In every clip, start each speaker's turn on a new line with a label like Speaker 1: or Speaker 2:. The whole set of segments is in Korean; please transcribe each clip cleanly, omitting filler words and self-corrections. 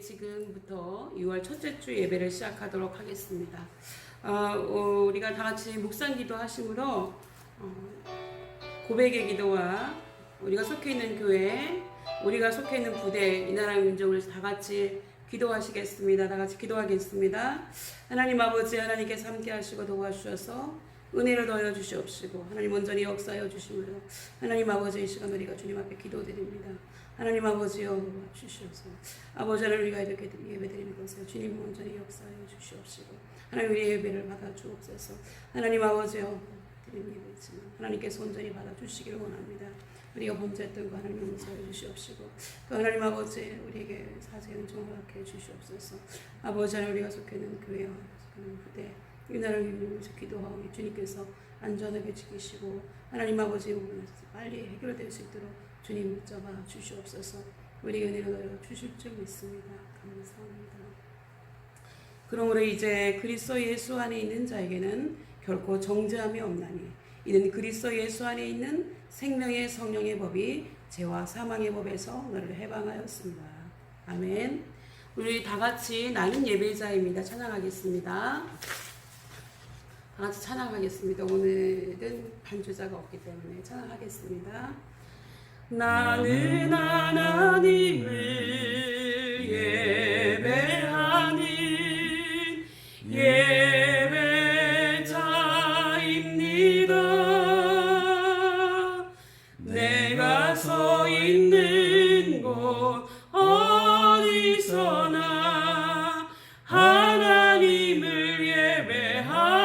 Speaker 1: 지금부터 6월 첫째 주 예배를 시작하도록 하겠습니다. 우리가 다 같이 묵상기도 하심으로 고백의 기도와 우리가 속해 있는 교회, 우리가 속해 있는 부대, 이 나라의 민족을 다 같이 기도하시겠습니다. 다 같이 기도하겠습니다. 하나님 아버지, 하나님께서 함께 하시고 도와주셔서 은혜를 더하여 주시옵시고 하나님 온전히 역사하여 주시므로 하나님 아버지, 이 시간 우리가 주님 앞에 기도드립니다. 하나님 아버지여 주시옵소서. 아버지, 하나님 우리가 이렇게 예배드리는 것을 주님 온전히 역사하여 주시옵시고 하나님 우리의 예배를 받아 주옵소서. 하나님 아버지여 드리는 예배지만 하나님께서 온전히 받아 주시기를 원합니다. 우리가 범죄했던 거 하나님 용서해 주시옵시고 또 하나님 아버지 우리에게 사죄 은총을 허락해 주시옵소서. 아버지, 하나님 우리가 속해 있는 교회와 속해 있는 부대, 이 나라를 위해서 기도하오니 주님께서 안전하게 지키시고 하나님 아버지 빨리 해결될 수 있도록 주님 붙잡아 주시옵소서. 우리에게 은혜를 주실 줄 믿습니다. 감사합니다. 그러므로 이제 그리스도 예수 안에 있는 자에게는 결코 정죄함이 없나니 이는 그리스도 예수 안에 있는 생명의 성령의 법이 죄와 사망의 법에서 너를 해방하였습니다. 아멘. 우리 다 같이 나는 예배자입니다. 찬양하겠습니다. 다 같이 찬양하겠습니다. 오늘은 반주자가 없기 때문에 찬양하겠습니다. 나는 하나님을 예배하는 예배자입니다. 내가 서 있는 곳 어디서나 하나님을 예배합니다.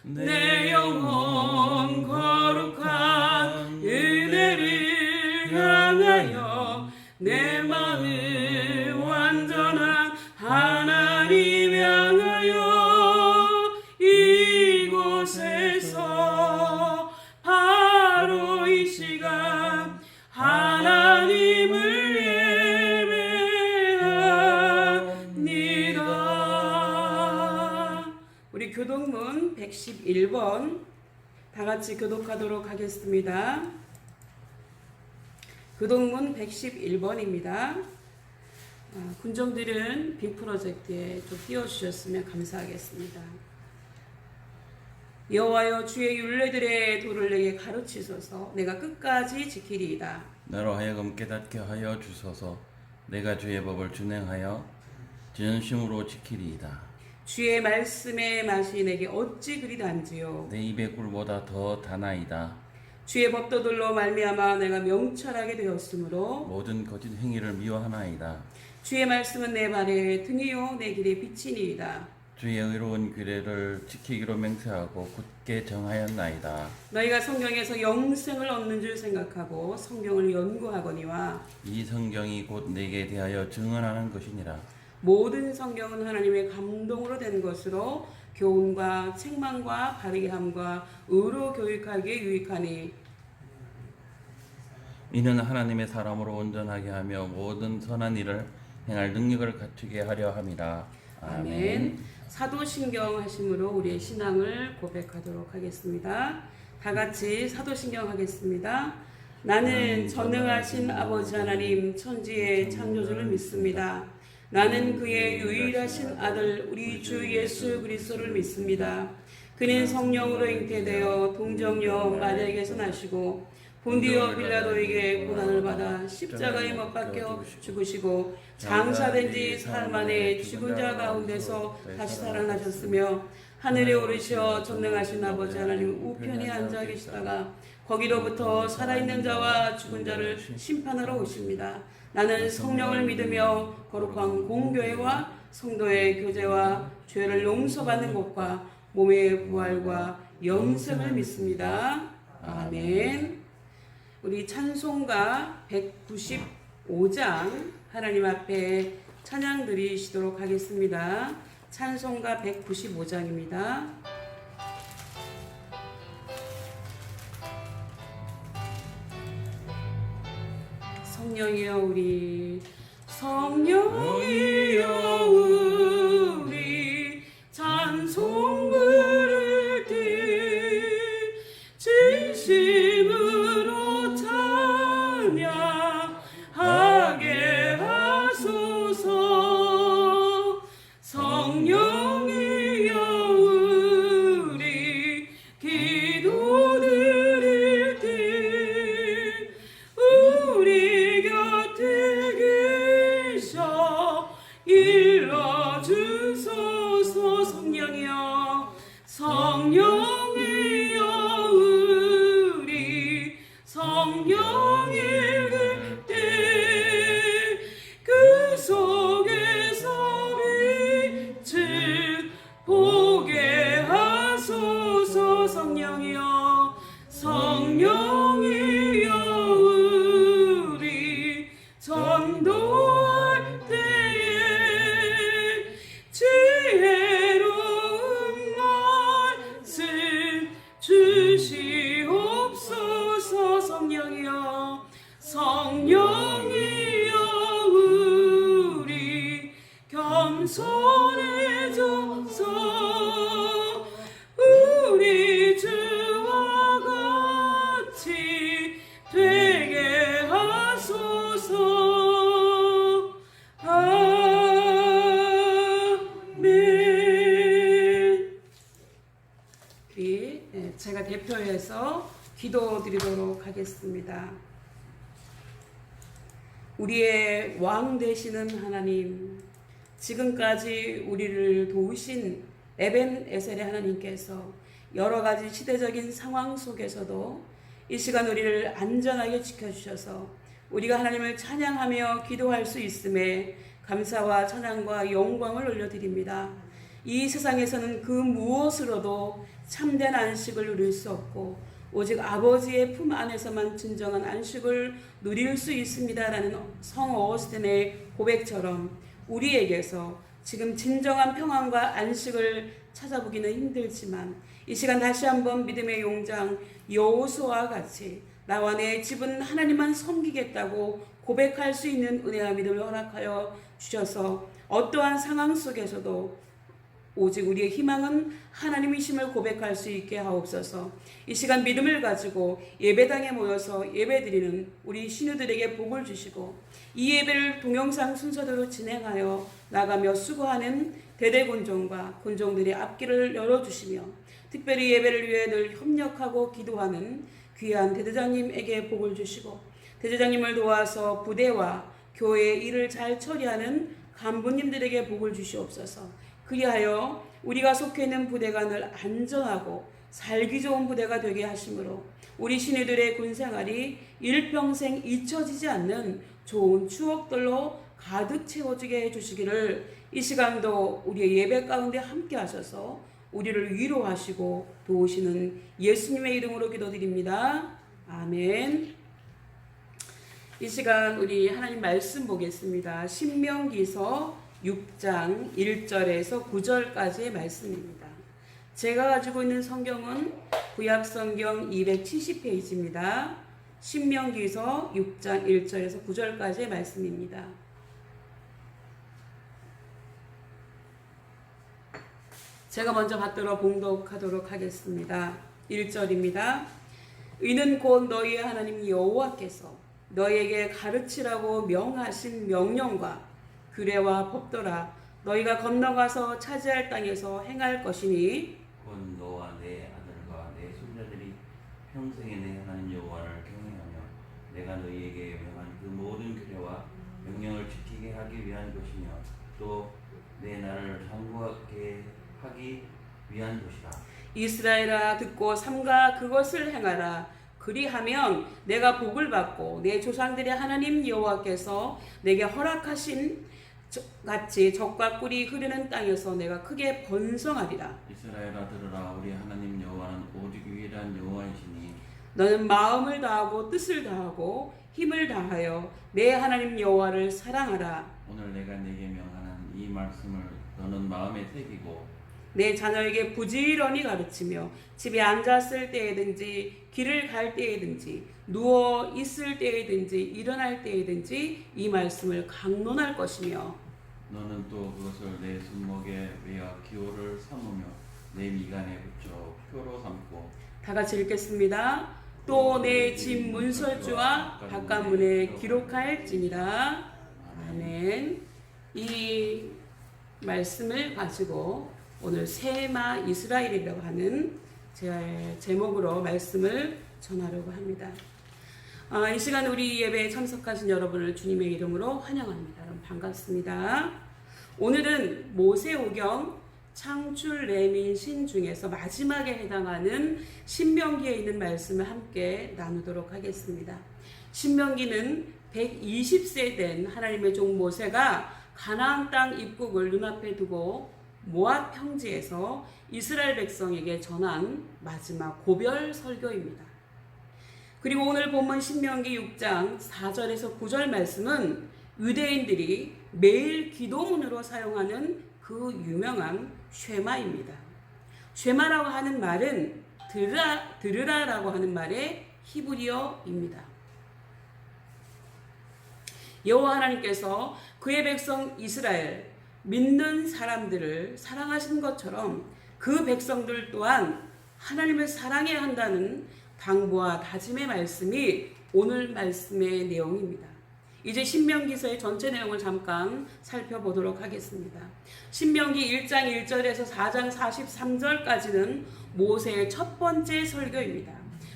Speaker 1: 내 영혼 거룩한 은혜를 향하여 내 마음 완전한 하나님 향하여 이곳에서 바로 이 시간 하나님을 예배합니다. 우리 교독문 111번 다 같이 교독하도록 하겠습니다. 교독문 111번입니다. 군정들은 빔 프로젝트에 좀 띄워주셨으면 감사하겠습니다. 여호와여, 주의 율례들의 도를 내게 가르치소서. 내가 끝까지 지키리이다.
Speaker 2: 나로 하여금 깨닫게 하여 주소서. 내가 주의 법을 준행하여 진심으로 지키리이다.
Speaker 1: 주의 말씀의 맛이 내게 어찌 그리 단지요.
Speaker 2: 내 입의 꿀보다 더 다나이다.
Speaker 1: 주의 법도들로 말미암아 내가 명철하게 되었으므로
Speaker 2: 모든 거짓 행위를 미워하나이다.
Speaker 1: 주의 말씀은 내 발의 등이요 내 길의 빛이니이다.
Speaker 2: 주의 의로운 규례를 지키기로 맹세하고 굳게 정하였나이다.
Speaker 1: 너희가 성경에서 영생을 얻는 줄 생각하고 성경을 연구하거니와
Speaker 2: 이 성경이 곧 내게 대하여 증언하는 것이니라.
Speaker 1: 모든 성경은 하나님의 감동으로 된 것으로 교훈과 책망과 바르게 함과 의로 교육하기에 유익하니
Speaker 2: 이는 하나님의 사람으로 온전하게 하며 모든 선한 일을 행할 능력을 갖추게 하려 함이라.
Speaker 1: 아멘. 사도신경 하심으로 우리의 신앙을 고백하도록 하겠습니다. 다 같이 사도신경 하겠습니다. 나는 전능하신 아버지 하나님 천지의 창조주를 믿습니다. 나는 그의 유일하신 아들 우리 주 예수 그리스도를 믿습니다. 그는 성령으로 잉태되어 동정녀 마리아에게서 나시고 본디오 빌라도에게 고난을 받아 십자가에 못 박혀 죽으시고 장사된 지 사흘 만에 죽은 자 가운데서 다시 살아나셨으며 하늘에 오르시어 전능하신 아버지 하나님 우편에 앉아 계시다가 거기로부터 살아있는 자와 죽은 자를 심판하러 오십니다. 나는 성령을 믿으며 거룩한 공교회와 성도의 교제와 죄를 용서받는 것과 몸의 부활과 영생을 믿습니다. 아멘. 우리 찬송가 195장 하나님 앞에 찬양 드리시도록 하겠습니다. 찬송가 195장입니다. 성령이여 우리 성령이여 우리 찬송 부를 때 진심으로 찬양하게 하소서. 성령이여 우리 기도 드릴 때 우리 곁에 계셔 일러주소서. 성령이여 성령이여 우리 성령 읽을 때 그 속에서 빛을 보게 하소서. 성령이여 성령이여 우리 전도할 때에 지혜로운 말씀 주시옵소서. 성령이여 성령이여 우리 겸손해져서 우리 주와 같이 되게 하소서. 아멘. 제가 대표해서 기도드리도록 하겠습니다. 우리의 왕 되시는 하나님, 지금까지 우리를 도우신 에벤에셀의 하나님께서 여러 가지 시대적인 상황 속에서도 이 시간 우리를 안전하게 지켜주셔서 우리가 하나님을 찬양하며 기도할 수 있음에 감사와 찬양과 영광을 올려드립니다. 이 세상에서는 그 무엇으로도 참된 안식을 누릴 수 없고 오직 아버지의 품 안에서만 진정한 안식을 누릴 수 있습니다라는 성 어거스틴의 고백처럼 우리에게서 지금 진정한 평안과 안식을 찾아보기는 힘들지만 이 시간 다시 한번 믿음의 용장 여호수아와 같이 나와 내 집은 하나님만 섬기겠다고 고백할 수 있는 은혜와 믿음을 허락하여 주셔서 어떠한 상황 속에서도 오직 우리의 희망은 하나님이심을 고백할 수 있게 하옵소서. 이 시간 믿음을 가지고 예배당에 모여서 예배드리는 우리 신우들에게 복을 주시고 이 예배를 동영상 순서대로 진행하여 나가며 수고하는 대대군종과 군종들의 앞길을 열어주시며 특별히 예배를 위해 늘 협력하고 기도하는 귀한 대대장님에게 복을 주시고 대대장님을 도와서 부대와 교회의 일을 잘 처리하는 간부님들에게 복을 주시옵소서. 그리하여 우리가 속해 있는 부대가 늘 안전하고 살기 좋은 부대가 되게 하심으로 우리 신우들의 군생활이 일평생 잊혀지지 않는 좋은 추억들로 가득 채워지게 해주시기를 이 시간도 우리의 예배 가운데 함께 하셔서 우리를 위로하시고 도우시는 예수님의 이름으로 기도드립니다. 아멘. 이 시간 우리 하나님 말씀 보겠습니다. 신명기서 6장 1절에서 9절까지의 말씀입니다. 제가 가지고 있는 성경은 구약성경 270페이지입니다. 신명기서 6장 1절에서 9절까지의 말씀입니다. 제가 먼저 받들어 봉독하도록 하겠습니다. 1절입니다. 이는 곧 너희의 하나님 여호와께서 너희에게 가르치라고 명하신 명령과 규례와 법도라 너희가 건너가서 차지할 땅에서 행할 것이니
Speaker 2: 곧 너와 내 아들과 내 손자들이 평생에 내 하나님 여호와를 경외하며 내가 너희에게 명한 그 모든 규례와 명령을 지키게 하기 위한 것이며 또 내 나라를 장구하게 하기 위한 것이다.
Speaker 1: 이스라엘아 듣고 삼가 그것을 행하라. 그리하면 내가 복을 받고 내 조상들의 하나님 여호와께서 내게 허락하신 같이 적과 꿀이 흐르는 땅에서 내가 크게 번성하리라.
Speaker 2: 이스라엘아 들으라. 우리 하나님 여호와는 오직 유일한 여호와이시니
Speaker 1: 너는 마음을 다하고 뜻을 다하고 힘을 다하여 내 하나님 여호와를 사랑하라.
Speaker 2: 오늘 내가 네게 명하는 이 말씀을 너는 마음에 새기고
Speaker 1: 내 자녀에게 부지런히 가르치며 집에 앉았을 때에든지 길을 갈 때에든지 누워 있을 때에든지 일어날 때에든지 이 말씀을 강론할 것이며
Speaker 2: 너는 또 그것을 내 손목에 메어 기호를 삼으며 내 미간에 붙여 표로 삼고
Speaker 1: 다 같이 읽겠습니다. 또 내 집 문설주와 바깥문에 기록할지니라. 아멘. 이 말씀을 가지고 오늘 세마 이스라엘이라고 하는 제목으로 말씀을 전하려고 합니다. 이 시간 우리 예배에 참석하신 여러분을 주님의 이름으로 환영합니다. 여러분 반갑습니다. 오늘은 모세오경 창출 레민신 중에서 마지막에 해당하는 신명기에 있는 말씀을 함께 나누도록 하겠습니다. 신명기는 120세 된 하나님의 종 모세가 가나안 땅 입국을 눈앞에 두고 모압 평지에서 이스라엘 백성에게 전한 마지막 고별 설교입니다. 그리고 오늘 본문 신명기 6장 4절에서 9절 말씀은 유대인들이 매일 기도문으로 사용하는 그 유명한 쉐마입니다. 쉐마라고 하는 말은 들으라라고 하는 말의 히브리어입니다. 여호와 하나님께서 그의 백성 이스라엘 믿는 사람들을 사랑하신 것처럼 그 백성들 또한 하나님을 사랑해야 한다는 당부와 다짐의 말씀이 오늘 말씀의 내용입니다. 이제 신명기서의 전체 내용을 잠깐 살펴보도록 하겠습니다. 신명기 1장 1절에서 4장 43절까지는 모세의 첫 번째 설교입니다.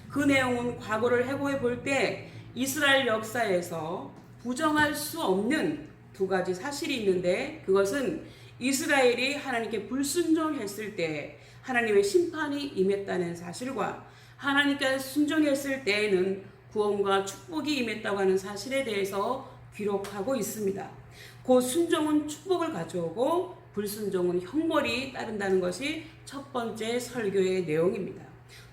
Speaker 1: 그 내용은 과거를 해고해 볼 때 이스라엘 역사에서 부정할 수 없는 두 가지 사실이 있는데 그것은 이스라엘이 하나님께 불순종했을 때 하나님의 심판이 임했다는 사실과 하나님께 순종했을 때에는 구원과 축복이 임했다고 하는 사실에 대해서 기록하고 있습니다. 그 순종은 축복을 가져오고 불순종은 형벌이 따른다는 것이 첫 번째 설교의 내용입니다.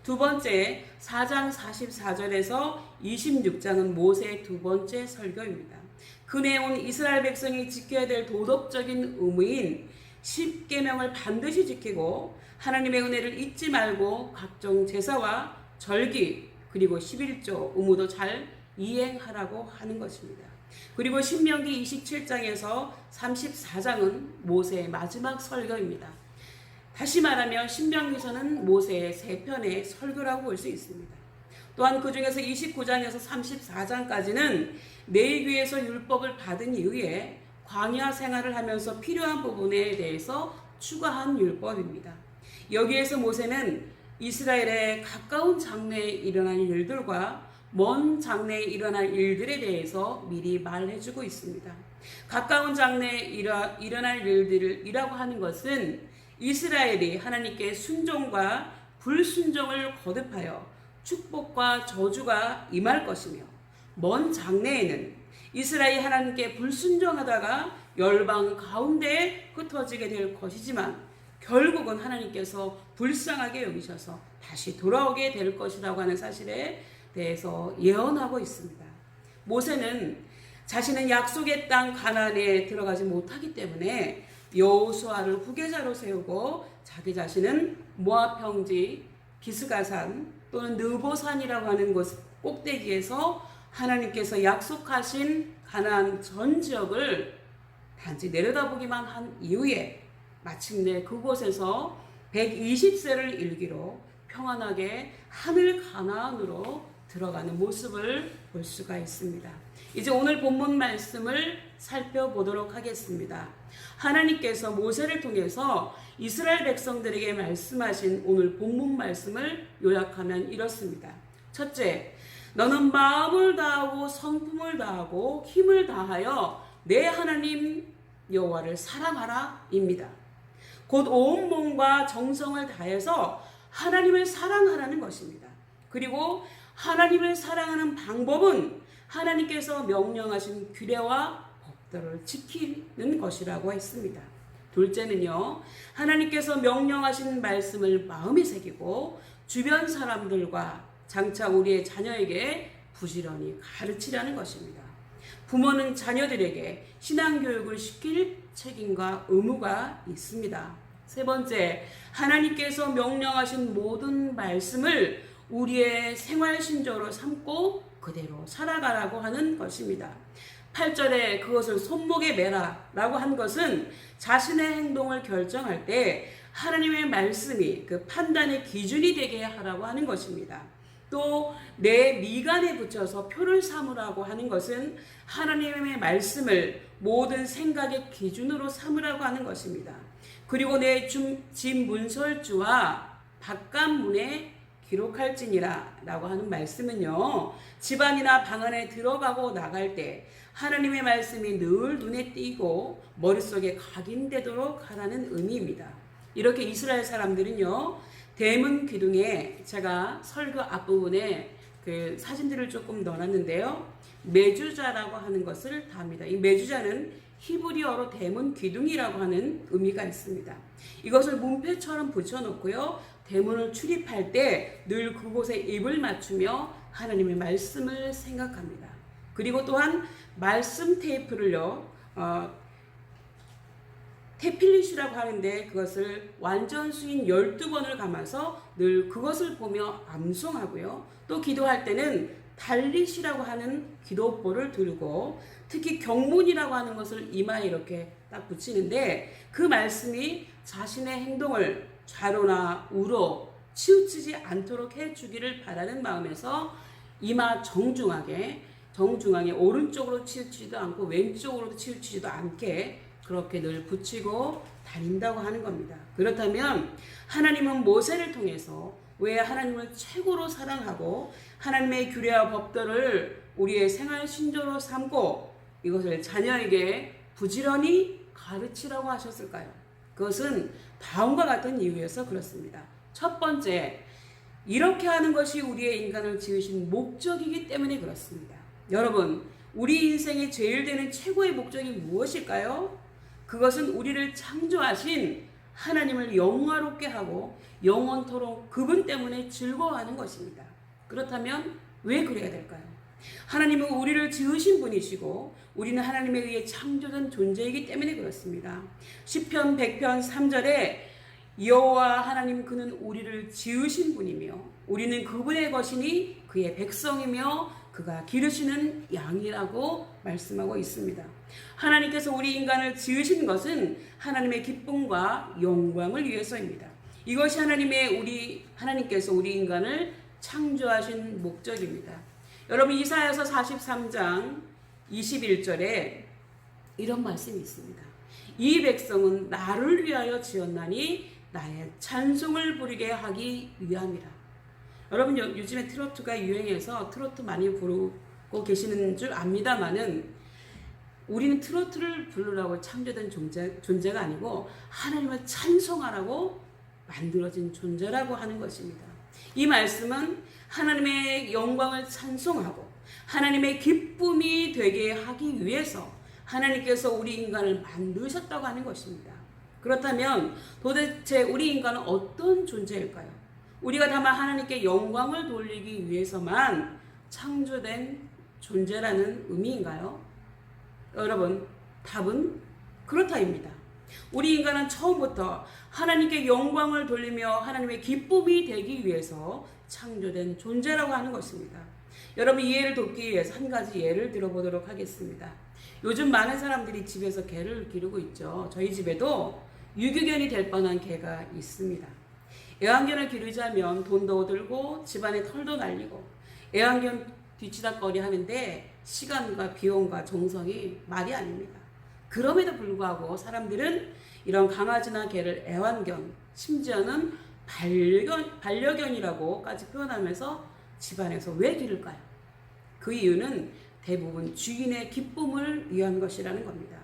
Speaker 1: 두 번째 4장 44절에서 26장은 모세의 두 번째 설교입니다. 그 내용은 이스라엘 백성이 지켜야 될 도덕적인 의무인 10계명을 반드시 지키고 하나님의 은혜를 잊지 말고 각종 제사와 절기 그리고 11조 의무도 잘 이행하라고 하는 것입니다. 그리고 신명기 27장에서 34장은 모세의 마지막 설교입니다. 다시 말하면 신명기서는 모세의 세 편의 설교라고 볼 수 있습니다. 또한 그 중에서 29장에서 34장까지는 레위기에서 율법을 받은 이후에 광야 생활을 하면서 필요한 부분에 대해서 추가한 율법입니다. 여기에서 모세는 이스라엘의 가까운 장래에 일어날 일들과 먼 장래에 일어날 일들에 대해서 미리 말해주고 있습니다. 가까운 장래에 일어날 일들이라고 하는 것은 이스라엘이 하나님께 순종과 불순종을 거듭하여 축복과 저주가 임할 것이며 먼 장래에는 이스라엘이 하나님께 불순종하다가 열방 가운데에 흩어지게 될 것이지만 결국은 하나님께서 불쌍하게 여기셔서 다시 돌아오게 될 것이라고 하는 사실에 대해서 예언하고 있습니다. 모세는 자신은 약속의 땅 가나안에 들어가지 못하기 때문에 여호수아를 후계자로 세우고 자기 자신은 모압 평지 비스가산 또는 느보산이라고 하는 곳 꼭대기에서 하나님께서 약속하신 가나안 전 지역을 단지 내려다보기만 한 이후에 마침내 그곳에서 120세를 일기로 평안하게 하늘 가나안으로 들어가는 모습을 볼 수가 있습니다. 이제 오늘 본문 말씀을 살펴보도록 하겠습니다. 하나님께서 모세를 통해서 이스라엘 백성들에게 말씀하신 오늘 본문 말씀을 요약하면 이렇습니다. 첫째, 너는 마음을 다하고 성품을 다하고 힘을 다하여 내 하나님 여호와를 사랑하라 입니다. 곧 온 몸과 정성을 다해서 하나님을 사랑하라는 것입니다. 그리고 하나님을 사랑하는 방법은 하나님께서 명령하신 규례와 법도를 지키는 것이라고 했습니다. 둘째는요, 하나님께서 명령하신 말씀을 마음에 새기고 주변 사람들과 장차 우리의 자녀에게 부지런히 가르치라는 것입니다. 부모는 자녀들에게 신앙교육을 시킬 책임과 의무가 있습니다. 세 번째, 하나님께서 명령하신 모든 말씀을 우리의 생활 신조로 삼고 그대로 살아가라고 하는 것입니다. 8절에 그것을 손목에 매라 라고 한 것은 자신의 행동을 결정할 때 하나님의 말씀이 그 판단의 기준이 되게 하라고 하는 것입니다. 또 내 미간에 붙여서 표를 삼으라고 하는 것은 하나님의 말씀을 모든 생각의 기준으로 삼으라고 하는 것입니다. 그리고 내 집 문설주와 바깥문에 기록할지니라 라고 하는 말씀은요, 집안이나 방 안에 들어가고 나갈 때 하나님의 말씀이 늘 눈에 띄고 머릿속에 각인되도록 하라는 의미입니다. 이렇게 이스라엘 사람들은요, 대문 기둥에 제가 설교 앞부분에 그 사진들을 조금 넣어놨는데요, 메주자라고 하는 것을 답니다. 이 메주자는 히브리어로 대문 기둥이라고 하는 의미가 있습니다. 이것을 문패처럼 붙여놓고요, 대문을 출입할 때 늘 그곳에 입을 맞추며 하나님의 말씀을 생각합니다. 그리고 또한 말씀 테이프를요, 테필릿이라고 하는데 그것을 완전 수인 12번을 감아서 늘 그것을 보며 암송하고요. 또 기도할 때는 달릿이라고 하는 기도보를 들고 특히 경문이라고 하는 것을 이마에 이렇게 딱 붙이는데 그 말씀이 자신의 행동을 좌로나 우로 치우치지 않도록 해주기를 바라는 마음에서 이마 정중하게 오른쪽으로 치우치지도 않고 왼쪽으로도 치우치지도 않게 그렇게 늘 붙이고 다닌다고 하는 겁니다. 그렇다면 하나님은 모세를 통해서 왜 하나님을 최고로 사랑하고 하나님의 규례와 법도를 우리의 생활 신조로 삼고 이것을 자녀에게 부지런히 가르치라고 하셨을까요? 그것은 다음과 같은 이유에서 그렇습니다. 첫 번째, 이렇게 하는 것이 우리의 인간을 지으신 목적이기 때문에 그렇습니다. 여러분, 우리 인생의 제일 되는 최고의 목적이 무엇일까요? 그것은 우리를 창조하신 하나님을 영화롭게 하고 영원토록 그분 때문에 즐거워하는 것입니다. 그렇다면 왜 그래야 될까요? 하나님은 우리를 지으신 분이시고 우리는 하나님에 의해 창조된 존재이기 때문에 그렇습니다. 시편 100편 3절에 여호와 하나님 그는 우리를 지으신 분이며 우리는 그분의 것이니 그의 백성이며 그가 기르시는 양이라고 말씀하고 있습니다. 하나님께서 우리 인간을 지으신 것은 하나님의 기쁨과 영광을 위해서입니다. 이것이 하나님께서 우리 인간을 창조하신 목적입니다. 여러분, 이사야서 43장 21절에 이런 말씀이 있습니다. 이 백성은 나를 위하여 지었나니 나의 찬송을 부르게 하기 위함이라. 여러분, 요즘에 트로트가 유행해서 트로트 많이 부르고 계시는 줄 압니다만은 우리는 트로트를 부르라고 창조된 존재가 아니고 하나님을 찬송하라고 만들어진 존재라고 하는 것입니다. 이 말씀은 하나님의 영광을 찬송하고 하나님의 기쁨이 되게 하기 위해서 하나님께서 우리 인간을 만드셨다고 하는 것입니다. 그렇다면 도대체 우리 인간은 어떤 존재일까요? 우리가 다만 하나님께 영광을 돌리기 위해서만 창조된 존재라는 의미인가요? 여러분, 답은 그렇다입니다. 우리 인간은 처음부터 하나님께 영광을 돌리며 하나님의 기쁨이 되기 위해서 창조된 존재라고 하는 것입니다. 여러분, 이해를 돕기 위해서 한 가지 예를 들어보도록 하겠습니다. 요즘 많은 사람들이 집에서 개를 기르고 있죠. 저희 집에도 유기견이 될 뻔한 개가 있습니다. 애완견을 기르자면 돈도 들고 집안에 털도 날리고 애완견 뒤치다거리 하는데 시간과 비용과 정성이 말이 아닙니다. 그럼에도 불구하고 사람들은 이런 강아지나 개를 애완견, 심지어는 반려견이라고까지 표현하면서 집안에서 왜 기를까요? 그 이유는 대부분 주인의 기쁨을 위한 것이라는 겁니다.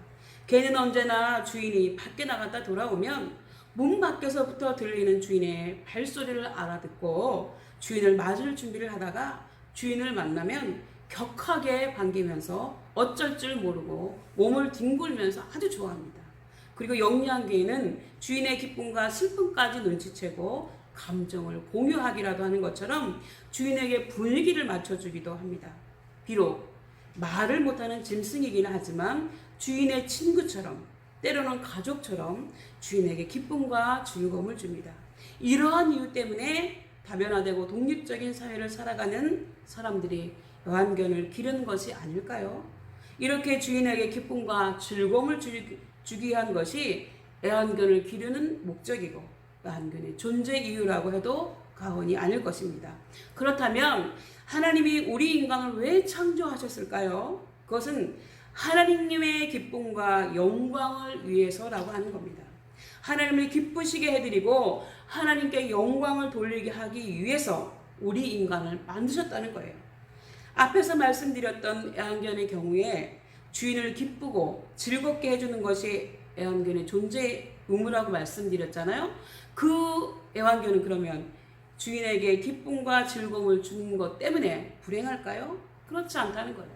Speaker 1: 개는 언제나 주인이 밖에 나갔다 돌아오면 문 밖에서부터 들리는 주인의 발소리를 알아듣고 주인을 맞을 준비를 하다가 주인을 만나면 격하게 반기면서 어쩔 줄 모르고 몸을 뒹굴면서 아주 좋아합니다. 그리고 영리한 개는 주인의 기쁨과 슬픔까지 눈치채고 감정을 공유하기라도 하는 것처럼 주인에게 분위기를 맞춰주기도 합니다. 비록 말을 못하는 짐승이긴 하지만 주인의 친구처럼, 때로는 가족처럼 주인에게 기쁨과 즐거움을 줍니다. 이러한 이유 때문에 다변화되고 독립적인 사회를 살아가는 사람들이 애완견을 기르는 것이 아닐까요? 이렇게 주인에게 기쁨과 즐거움을 주기 위한 것이 애완견을 기르는 목적이고 애완견의 존재 이유라고 해도 과언이 아닐 것입니다. 그렇다면 하나님이 우리 인간을 왜 창조하셨을까요? 그것은 하나님의 기쁨과 영광을 위해서라고 하는 겁니다. 하나님을 기쁘시게 해드리고 하나님께 영광을 돌리게 하기 위해서 우리 인간을 만드셨다는 거예요. 앞에서 말씀드렸던 애완견의 경우에 주인을 기쁘고 즐겁게 해주는 것이 애완견의 존재 의무라고 말씀드렸잖아요. 그 애완견은 그러면 주인에게 기쁨과 즐거움을 주는 것 때문에 불행할까요? 그렇지 않다는 거예요.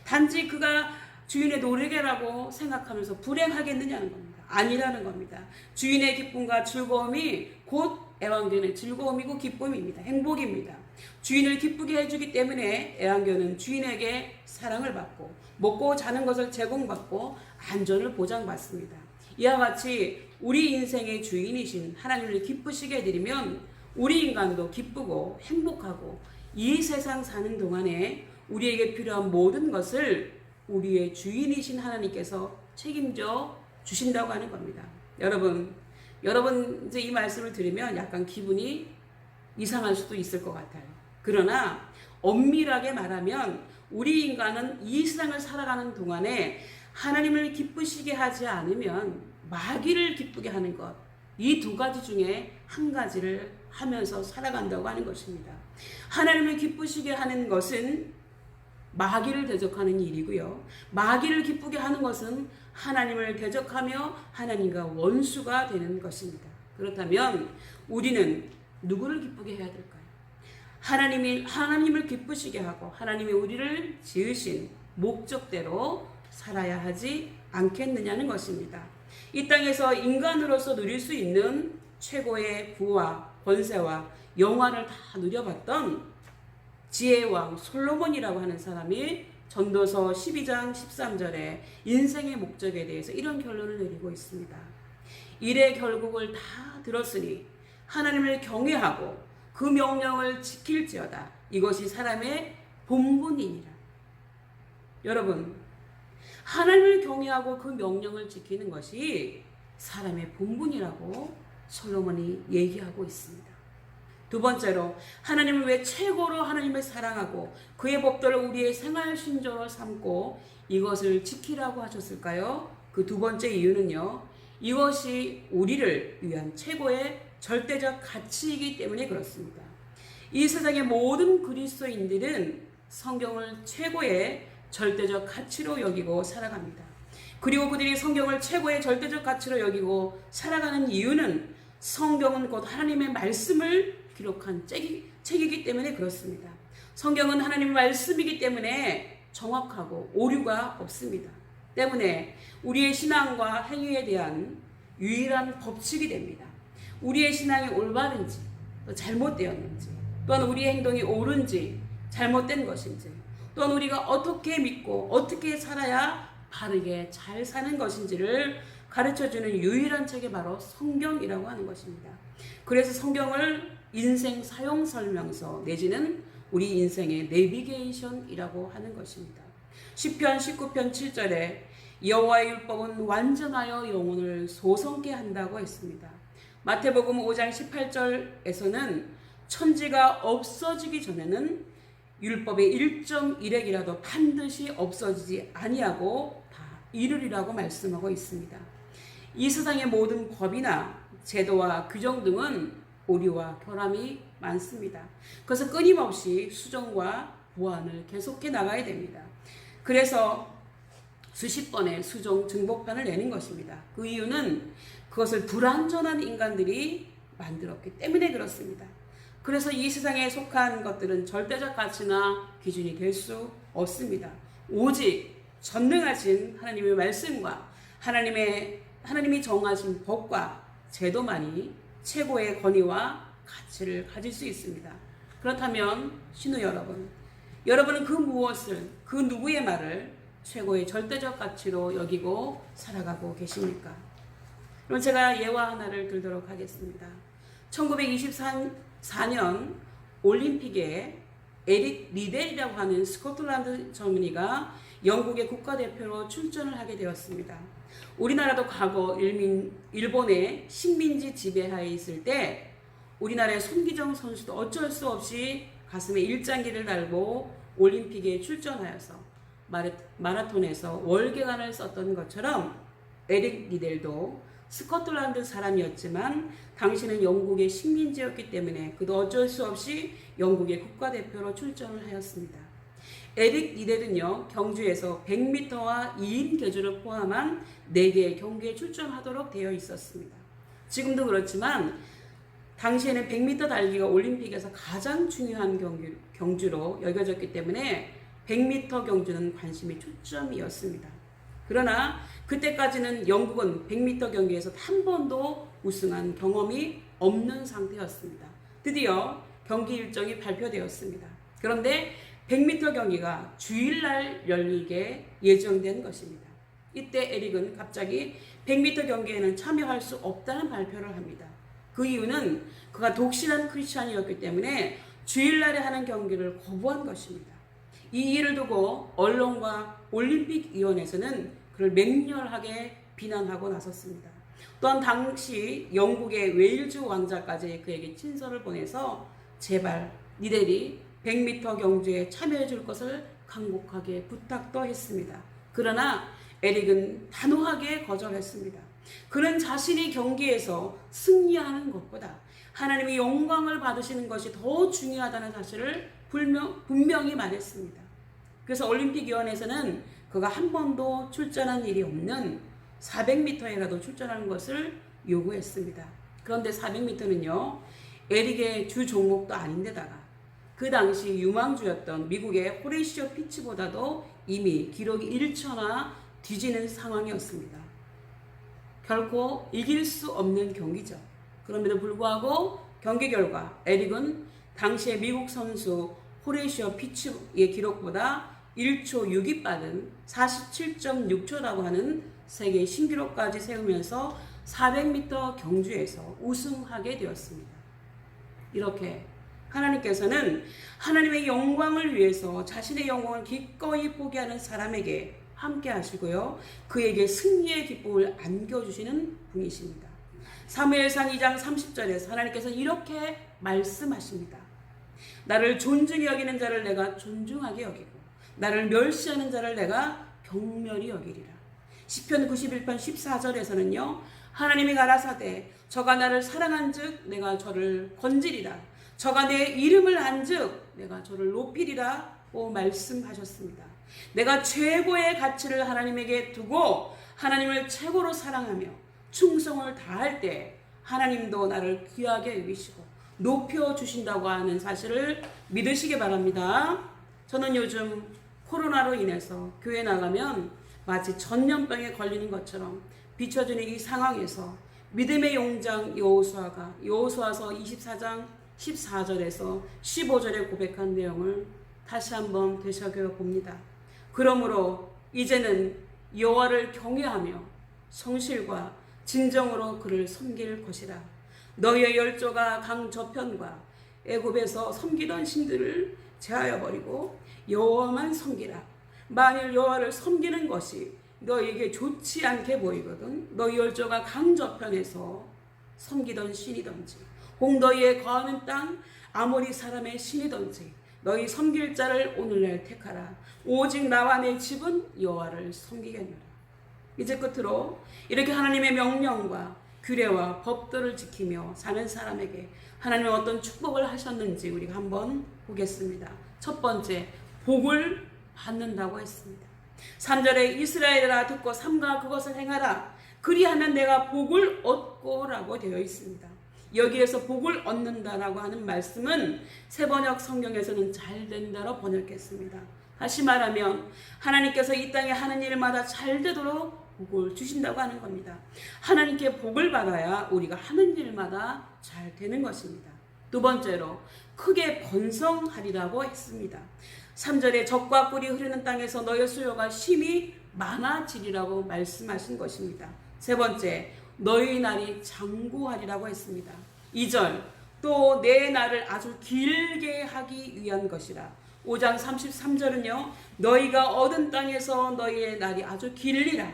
Speaker 1: 단지 그가 주인의 노래개라고 생각하면서 불행하겠느냐는 겁니다. 아니라는 겁니다. 주인의 기쁨과 즐거움이 곧 애완견의 즐거움이고 기쁨입니다. 행복입니다. 주인을 기쁘게 해주기 때문에 애완견은 주인에게 사랑을 받고 먹고 자는 것을 제공받고 안전을 보장받습니다. 이와 같이 우리 인생의 주인이신 하나님을 기쁘시게 해드리면 우리 인간도 기쁘고 행복하고 이 세상 사는 동안에 우리에게 필요한 모든 것을 우리의 주인이신 하나님께서 책임져 주신다고 하는 겁니다. 여러분 이제 이 말씀을 들으면 약간 기분이 이상할 수도 있을 것 같아요. 그러나 엄밀하게 말하면 우리 인간은 이 세상을 살아가는 동안에 하나님을 기쁘시게 하지 않으면 마귀를 기쁘게 하는 것, 이 두 가지 중에 한 가지를 하면서 살아간다고 하는 것입니다. 하나님을 기쁘시게 하는 것은 마귀를 대적하는 일이고요. 마귀를 기쁘게 하는 것은 하나님을 대적하며 하나님과 원수가 되는 것입니다. 그렇다면 우리는 누구를 기쁘게 해야 될까요? 하나님을 기쁘시게 하고 하나님이 우리를 지으신 목적대로 살아야 하지 않겠느냐는 것입니다. 이 땅에서 인간으로서 누릴 수 있는 최고의 부와 권세와 영화를 다 누려봤던 지혜의 왕 솔로몬이라고 하는 사람이 전도서 12장 13절에 인생의 목적에 대해서 이런 결론을 내리고 있습니다. 일의 결국을 다 들었으니 하나님을 경외하고 그 명령을 지킬지어다. 이것이 사람의 본분이니라. 여러분, 하나님을 경외하고 그 명령을 지키는 것이 사람의 본분이라고 솔로몬이 얘기하고 있습니다. 두 번째로 하나님을 왜 최고로 하나님을 사랑하고 그의 법도를 우리의 생활 신조로 삼고 이것을 지키라고 하셨을까요? 그 두 번째 이유는요. 이것이 우리를 위한 최고의 절대적 가치이기 때문에 그렇습니다. 이 세상의 모든 그리스도인들은 성경을 최고의 절대적 가치로 여기고 살아갑니다. 그리고 그들이 성경을 최고의 절대적 가치로 여기고 살아가는 이유는 성경은 곧 하나님의 말씀을 기록한 책이기 때문에 그렇습니다. 성경은 하나님의 말씀이기 때문에 정확하고 오류가 없습니다. 때문에 우리의 신앙과 행위에 대한 유일한 법칙이 됩니다. 우리의 신앙이 올바른지 잘못되었는지, 또한 우리의 행동이 옳은지 잘못된 것인지, 또한 우리가 어떻게 믿고 어떻게 살아야 바르게 잘 사는 것인지를 가르쳐주는 유일한 책이 바로 성경이라고 하는 것입니다. 그래서 성경을 인생 사용 설명서 내지는 우리 인생의 내비게이션이라고 하는 것입니다. 시편 19편 7절에 여호와의 율법은 완전하여 영혼을 소성케 한다고 했습니다. 마태복음 5장 18절에서는 천지가 없어지기 전에는 율법의 일정 일획이라도 반드시 없어지지 아니하고 다 이루리라고 말씀하고 있습니다. 이 세상의 모든 법이나 제도와 규정 등은 오류와 결함이 많습니다. 그래서 끊임없이 수정과 보완을 계속해 나가야 됩니다. 그래서 수십 번의 수정 증복판을 내는 것입니다. 그 이유는 그것을 불완전한 인간들이 만들었기 때문에 그렇습니다. 그래서 이 세상에 속한 것들은 절대적 가치나 기준이 될 수 없습니다. 오직 전능하신 하나님의 말씀과 하나님이 정하신 법과 제도만이 최고의 권위와 가치를 가질 수 있습니다. 그렇다면 신우 여러분은 그 무엇을, 그 누구의 말을 최고의 절대적 가치로 여기고 살아가고 계십니까? 그럼 제가 예화 하나를 들도록 하겠습니다. 1924년 올림픽에 에릭 리델이라고 하는 스코틀랜드 젊은이가 영국의 국가대표로 출전을 하게 되었습니다. 우리나라도 과거 일본의 식민지 지배하에 있을 때 우리나라의 손기정 선수도 어쩔 수 없이 가슴에 일장기를 달고 올림픽에 출전하여서 마라톤에서 월계관을 썼던 것처럼 에릭 리델도 스코틀랜드 사람이었지만 당시는 영국의 식민지였기 때문에 그도 어쩔 수 없이 영국의 국가대표로 출전을 하였습니다. 에릭 리델은요, 경주에서 100m와 2인 계주를 포함한 4개의 경기에 출전하도록 되어 있었습니다. 지금도 그렇지만 당시에는 100m 달리기가 올림픽에서 가장 중요한 경주로 여겨졌기 때문에 100m 경주는 관심의 초점이었습니다. 그러나 그때까지는 영국은 100m 경기에서 한 번도 우승한 경험이 없는 상태였습니다. 드디어 경기 일정이 발표되었습니다. 그런데 100m 경기가 주일날 열리게 예정된 것입니다. 이때 에릭은 갑자기 100m 경기에는 참여할 수 없다는 발표를 합니다. 그 이유는 그가 독실한 크리스찬이었기 때문에 주일날에 하는 경기를 거부한 것입니다. 이 일을 두고 언론과 올림픽위원회에서는 그를 맹렬하게 비난하고 나섰습니다. 또한 당시 영국의 웨일즈 왕자까지 그에게 친서를 보내서 제발 니들이 100m 경주에 참여해 줄 것을 간곡하게 부탁도 했습니다. 그러나 에릭은 단호하게 거절했습니다. 그는 자신이 경기에서 승리하는 것보다 하나님의 영광을 받으시는 것이 더 중요하다는 사실을 분명히 말했습니다. 그래서 올림픽위원회에서는 그가 한 번도 출전한 일이 없는 400m에라도 출전하는 것을 요구했습니다. 그런데 400m는요, 에릭의 주 종목도 아닌데다가 그 당시 유망주였던 미국의 호레이시오 피츠보다도 이미 기록이 1초나 뒤지는 상황이었습니다. 결코 이길 수 없는 경기죠. 그럼에도 불구하고 경기 결과 에릭은 당시의 미국 선수 호레이시오 피츠의 기록보다 1초 6이 빠른 47.6초라고 하는 세계 신기록까지 세우면서 400m 경주에서 우승하게 되었습니다. 이렇게 하나님께서는 하나님의 영광을 위해서 자신의 영광을 기꺼이 포기하는 사람에게 함께 하시고요, 그에게 승리의 기쁨을 안겨주시는 분이십니다. 사무엘상 2장 30절에서 하나님께서 이렇게 말씀하십니다. 나를 존중히 여기는 자를 내가 존중하게 여기고 나를 멸시하는 자를 내가 경멸히 여기리라. 시편 91편 14절에서는요, 하나님이 가라사대 저가 나를 사랑한즉 내가 저를 건지리라. 저가 내 이름을 안즉 내가 저를 높이리라고 말씀하셨습니다. 내가 최고의 가치를 하나님에게 두고 하나님을 최고로 사랑하며 충성을 다할 때 하나님도 나를 귀하게 여기시고 높여주신다고 하는 사실을 믿으시기 바랍니다. 저는 요즘 코로나로 인해서 교회 나가면 마치 전염병에 걸리는 것처럼 비춰지는 이 상황에서 믿음의 용장 여호수아서 24장 14절에서 15절에 고백한 내용을 다시 한번 되새겨 봅니다. 그러므로 이제는 여호와를 경외하며 성실과 진정으로 그를 섬길 것이라. 너희의 열조가 강 저편과 애굽에서 섬기던 신들을 제하여 버리고 여호와만 섬기라. 만일 여호와를 섬기는 것이 너희에게 좋지 않게 보이거든 너희 열조가 강 저편에서 섬기던 신이든지 혹 너희의 거하는 땅 아모리 사람의 신이든지 너희 섬길 자를 오늘날 택하라. 오직 나와 내 집은 여호와를 섬기겠노라. 이제 끝으로 이렇게 하나님의 명령과 규례와 법도를 지키며 사는 사람에게 하나님은 어떤 축복을 하셨는지 우리가 한번 보겠습니다. 첫 번째, 복을 받는다고 했습니다. 3절에 이스라엘아 듣고 삼가 그것을 행하라. 그리하면 내가 복을 얻고 라고 되어 있습니다. 여기에서 복을 얻는다라고 하는 말씀은 새번역 성경에서는 잘 된다로 번역했습니다. 다시 말하면 하나님께서 이 땅에 하는 일마다 잘 되도록 복을 주신다고 하는 겁니다. 하나님께 복을 받아야 우리가 하는 일마다 잘 되는 것입니다. 두 번째로 크게 번성하리라고 했습니다. 3절에 젖과 꿀이 흐르는 땅에서 너의 수요가 심히 많아지리라고 말씀하신 것입니다. 세 번째, 너희 날이 장구하리라고 했습니다. 2절, 또 내 날을 아주 길게 하기 위한 것이라. 5장 33절은요, 너희가 얻은 땅에서 너희의 날이 아주 길리라.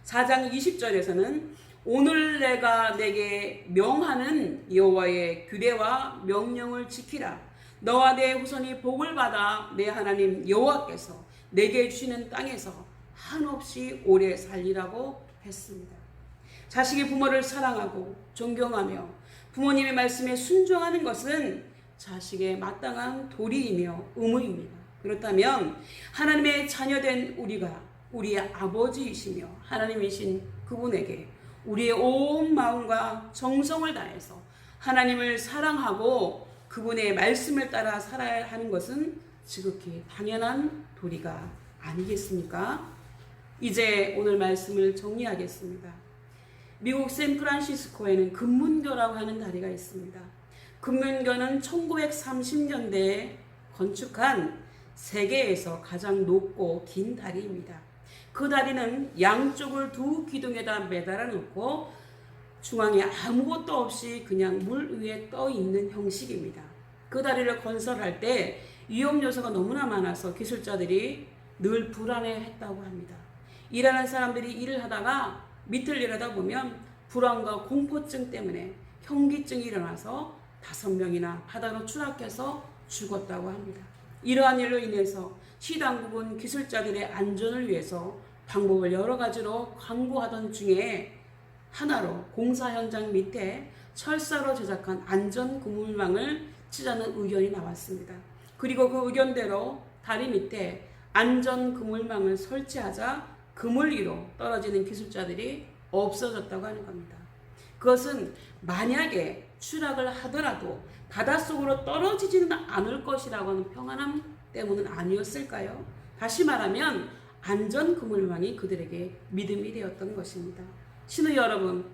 Speaker 1: 4장 20절에서는 오늘 내가 내게 명하는 여호와의 규례와 명령을 지키라. 너와 내 후손이 복을 받아 내 하나님 여호와께서 내게 주시는 땅에서 한없이 오래 살리라고 했습니다. 자식이 부모를 사랑하고 존경하며 부모님의 말씀에 순종하는 것은 자식의 마땅한 도리이며 의무입니다. 그렇다면 하나님의 자녀된 우리가 우리의 아버지이시며 하나님이신 그분에게 우리의 온 마음과 정성을 다해서 하나님을 사랑하고 그분의 말씀을 따라 살아야 하는 것은 지극히 당연한 도리가 아니겠습니까? 이제 오늘 말씀을 정리하겠습니다. 미국 샌프란시스코에는 금문교라고 하는 다리가 있습니다. 금문교는 1930년대에 건축한 세계에서 가장 높고 긴 다리입니다. 그 다리는 양쪽을 두 기둥에다 매달아 놓고 중앙에 아무것도 없이 그냥 물 위에 떠 있는 형식입니다. 그 다리를 건설할 때 위험 요소가 너무나 많아서 기술자들이 늘 불안해했다고 합니다. 일하는 사람들이 일을 하다가 밑을 내려다 보면 불안과 공포증 때문에 현기증이 일어나서 5명이나 바다로 추락해서 죽었다고 합니다. 이러한 일로 인해서 시당국은 기술자들의 안전을 위해서 방법을 여러 가지로 강구하던 중에 하나로 공사 현장 밑에 철사로 제작한 안전 그물망을 치자는 의견이 나왔습니다. 그리고 그 의견대로 다리 밑에 안전 그물망을 설치하자 그물 위로 떨어지는 기술자들이 없어졌다고 하는 겁니다. 그것은 만약에 추락을 하더라도 바닷속으로 떨어지지는 않을 것이라고 하는 평안함 때문은 아니었을까요? 다시 말하면 안전 그물망이 그들에게 믿음이 되었던 것입니다. 신우 여러분,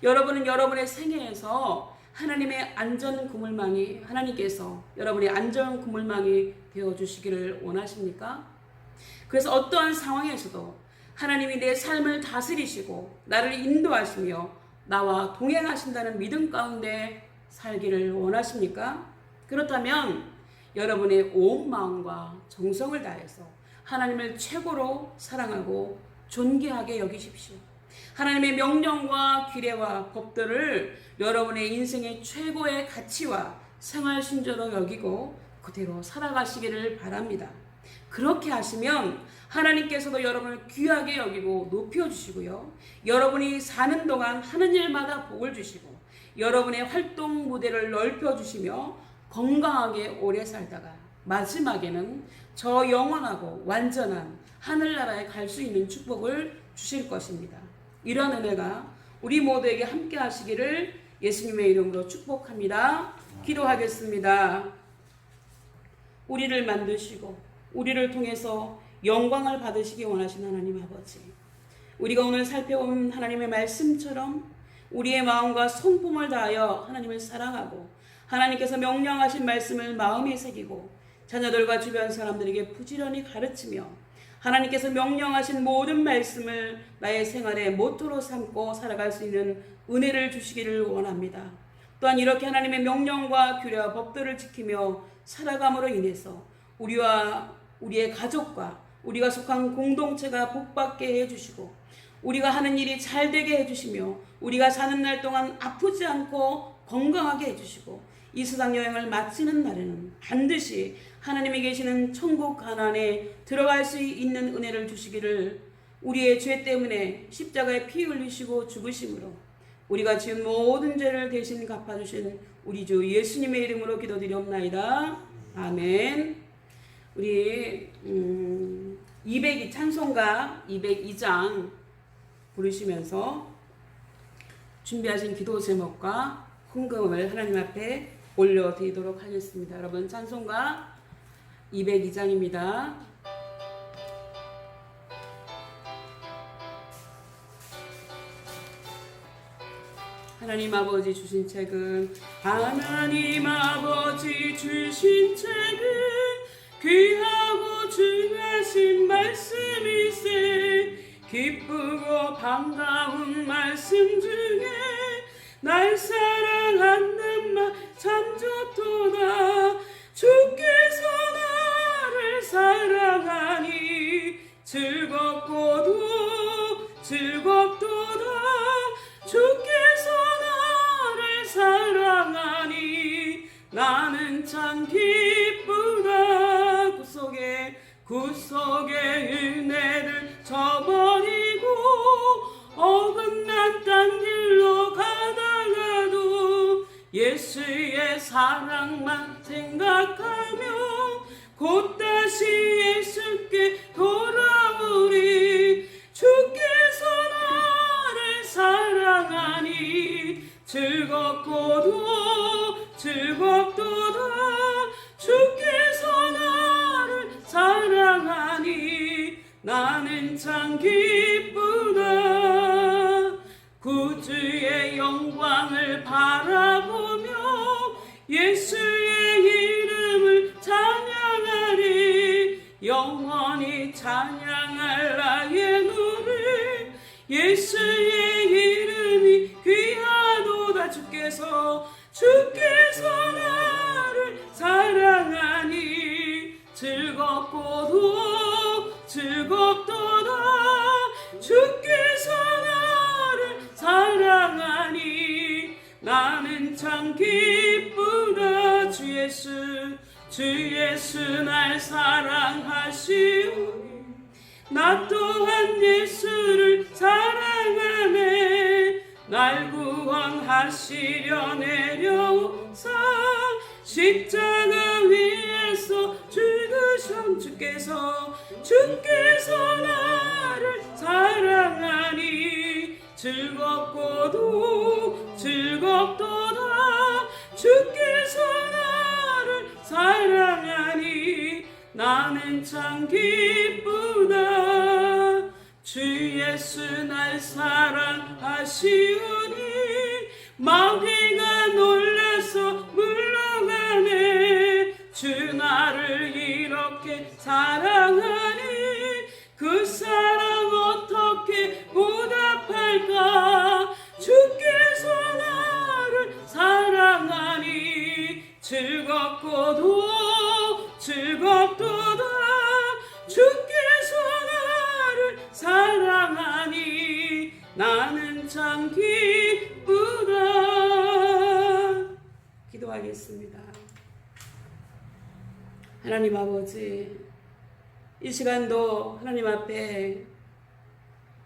Speaker 1: 여러분은 여러분의 생애에서 하나님의 안전 그물망이 하나님께서 여러분의 안전 그물망이 되어주시기를 원하십니까? 그래서 어떠한 상황에서도 하나님이 내 삶을 다스리시고 나를 인도하시며 나와 동행하신다는 믿음 가운데 살기를 원하십니까? 그렇다면 여러분의 온 마음과 정성을 다해서 하나님을 최고로 사랑하고 존귀하게 여기십시오. 하나님의 명령과 규례와 법들을 여러분의 인생의 최고의 가치와 생활 신조로 여기고 그대로 살아가시기를 바랍니다. 그렇게 하시면 하나님께서도 여러분을 귀하게 여기고 높여주시고요. 여러분이 사는 동안 하는 일마다 복을 주시고 여러분의 활동 무대를 넓혀주시며 건강하게 오래 살다가 마지막에는 저 영원하고 완전한 하늘나라에 갈 수 있는 축복을 주실 것입니다. 이런 은혜가 우리 모두에게 함께 하시기를 예수님의 이름으로 축복합니다. 기도하겠습니다. 우리를 만드시고 우리를 통해서 영광을 받으시기 원하시는 하나님 아버지, 우리가 오늘 살펴본 하나님의 말씀처럼 우리의 마음과 성품을 다하여 하나님을 사랑하고 하나님께서 명령하신 말씀을 마음에 새기고 자녀들과 주변 사람들에게 부지런히 가르치며 하나님께서 명령하신 모든 말씀을 나의 생활의 모토로 삼고 살아갈 수 있는 은혜를 주시기를 원합니다. 또한 이렇게 하나님의 명령과 규례와 법들을 지키며 살아감으로 인해서 우리와 우리의 가족과 우리가 속한 공동체가 복받게 해주시고 우리가 하는 일이 잘 되게 해주시며 우리가 사는 날 동안 아프지 않고 건강하게 해주시고 이 세상 여행을 마치는 날에는 반드시 하나님이 계시는 천국 가나안에 들어갈 수 있는 은혜를 주시기를 우리의 죄 때문에 십자가에 피 흘리시고 죽으심으로 우리가 지은 모든 죄를 대신 갚아주신 우리 주 예수님의 이름으로 기도드리옵나이다. 아멘. 우리 202 찬송가 202장 부르시면서 준비하신 기도 제목과 헌금을 하나님 앞에 올려드리도록 하겠습니다. 여러분, 찬송가 202장입니다. 하나님 아버지 주신 책은 하나님 아버지 주신 책은 귀하고 중하신 말씀이세 기쁘고 반가운 말씀 중에 날 사랑한단 말 참 좋도다 주께서 나를 사랑하니 즐겁도다 주께서 나를 사랑하니 나는 참 기쁘다 구속의 은혜를 저버리고 어긋난 딴 길로 가다가도 예수의 사랑만 생각하며 곧 다시 예수께 돌아오리 주께서 나를 사랑하니 즐겁도다 주께서 나를 사랑하니 나는 참 기쁘다 구주의 영광을 바라보며 예수의 이름을 찬양하리 영원히 찬양할 나의 노래 예수의 이름이 귀하도다 주께서 나를 사랑하니 즐겁도다 주께서 나를 사랑하니 나는 참 기쁘다 주 예수 날 사랑하시오니 나 또한 예수를 사랑하네 날 구원하시려 내려오사 십자가 위에서 죽으신 주께서 나를 사랑하니 즐겁도다 주께서 나를 사랑하니 나는 참 기쁘다 주 예수 날 사랑하시오니 마귀가 놀라서 물러가네 주 나를 이렇게 사랑하니 그 사랑 어떻게 보답할까 주께서 나를 사랑하니 즐겁도다 주께서 나를 사랑하니 나는 참 기쁘다 기도하겠습니다. 하나님 아버지 이 시간도 하나님 앞에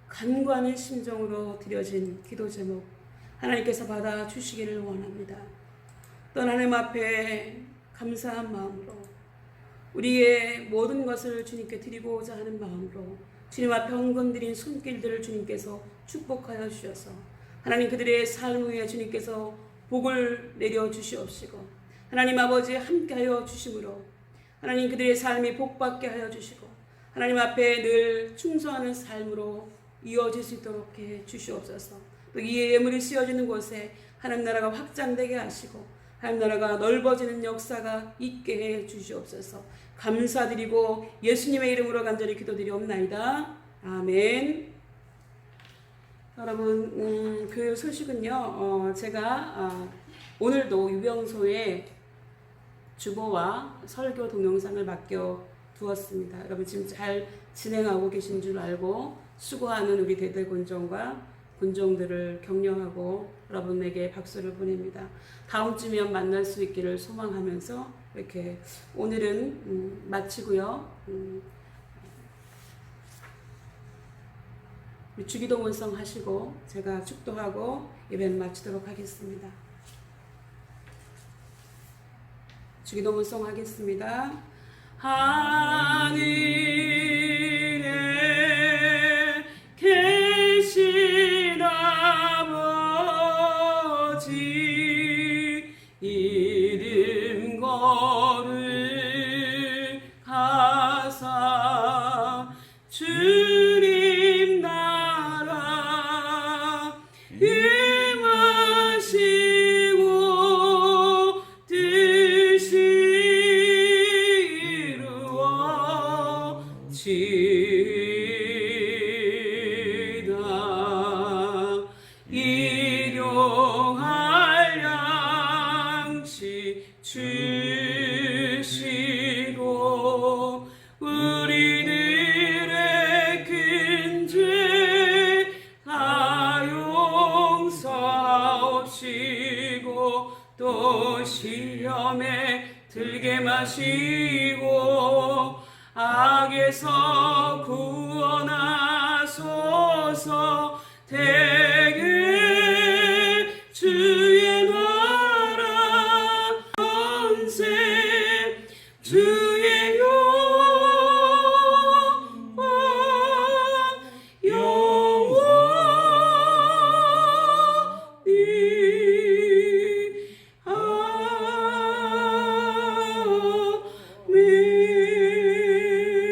Speaker 1: 간구하는 심정으로 드려진 기도 제목 하나님께서 받아주시기를 원합니다. 또 하나님 앞에 감사한 마음으로 우리의 모든 것을 주님께 드리고자 하는 마음으로 주님 앞에 헌금드린 손길들을 주님께서 축복하여 주셔서 하나님 그들의 삶 위에 주님께서 복을 내려 주시옵시고 하나님 아버지 함께하여 주심으로 하나님 그들의 삶이 복받게 하여 주시고 하나님 앞에 늘 충성하는 삶으로 이어질 수 있도록 해 주시옵소서. 또 이 예물이 씌어지는 곳에 하나님 나라가 확장되게 하시고 하나님 나라가 넓어지는 역사가 있게 해 주시옵소서. 감사드리고 예수님의 이름으로 간절히 기도드리옵나이다. 아멘. 여러분 그 소식은요 제가 오늘도 유병소에 주보와 설교 동영상을 맡겨 두었습니다. 여러분 지금 잘 진행하고 계신 줄 알고 수고하는 우리 대대군종과 군종들을 격려하고 여러분에게 박수를 보냅니다. 다음 주면 만날 수 있기를 소망하면서 이렇게 오늘은 마치고요. 주기도 문성 하시고 제가 축도하고 예배를 마치도록 하겠습니다. 주기도 문성 하겠습니다. 하늘에 계신 아버지 이름 거룩하사 주님 나라 임하시옵소서. 일용할 양식 주시고 우리들의 큰 죄 다 용서하옵시고 또 시험에 들게 마시고 악에서 구원하소서. 대개 주의 나라 권세 주의 영광 영원히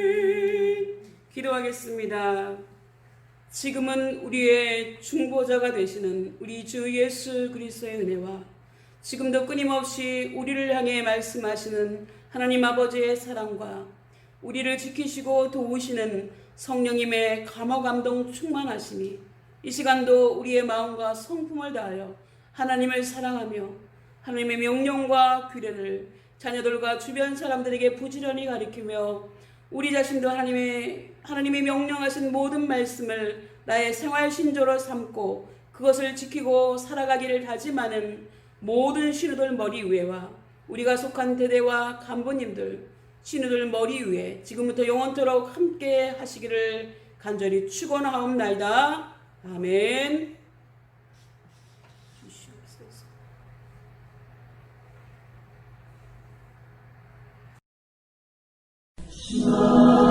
Speaker 1: 아멘. 기도하겠습니다. 지금은 우리의 중보자가 되시는 우리 주 예수 그리스도의 은혜와 지금도 끊임없이 우리를 향해 말씀하시는 하나님 아버지의 사랑과 우리를 지키시고 도우시는 성령님의 감화 감동 충만하심이 이 시간도 우리의 마음과 성품을 다하여 하나님을 사랑하며 하나님의 명령과 규례를 자녀들과 주변 사람들에게 부지런히 가리키며 우리 자신도 하나님의 명령하신 모든 말씀을 나의 생활 신조로 삼고 그것을 지키고 살아가기를 다짐하는 모든 신우들 머리 위에와 우리가 속한 대대와 간부님들 신우들 머리 위에 지금부터 영원토록 함께 하시기를 간절히 축원하옵나이다. 아멘. 주시옵소서.